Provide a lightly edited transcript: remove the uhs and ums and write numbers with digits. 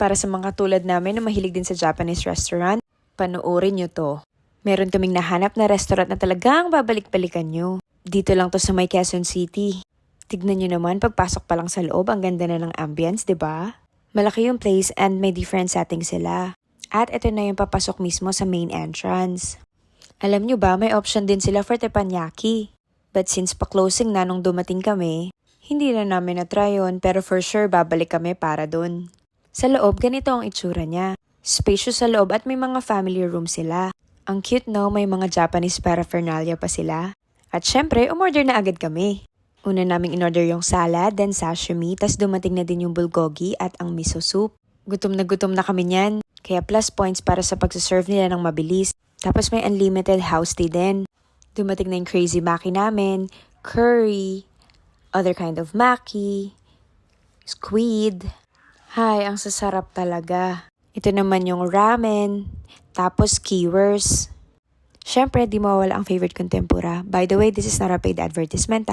Para sa mga tulad namin na mahilig din sa Japanese restaurant, panoorin nyo to. Meron kaming nahanap na restaurant na talagang babalik-balikan nyo. Dito lang to sa may Quezon City. Tignan nyo naman, pagpasok pa lang sa loob, ang ganda na ng ambience, 'di ba? Malaki yung place and may different settings sila. At ito na yung papasok mismo sa main entrance. Alam nyo ba, may option din sila for teppanyaki. But since pa-closing na nung dumating kami, hindi na namin na-try yun, pero for sure babalik kami para dun. Sa loob, ganito ang itsura niya. Spacious sa loob at may mga family room sila. Ang cute no, may mga Japanese paraphernalia pa sila. At syempre, umorder na agad kami. Una naming in-order yung salad, then sashimi, tas dumating na din yung bulgogi at ang miso soup. Gutom na kami niyan. Kaya plus points para sa pagsaserve nila ng mabilis. Tapos may unlimited house tea din. Dumating na yung crazy maki namin, curry, other kind of maki, squid. Hay, ang sasarap talaga. Ito naman yung ramen, tapos skewers. Syempre, di mawala ang favorite kong tempura. By the way, this is not a paid advertisement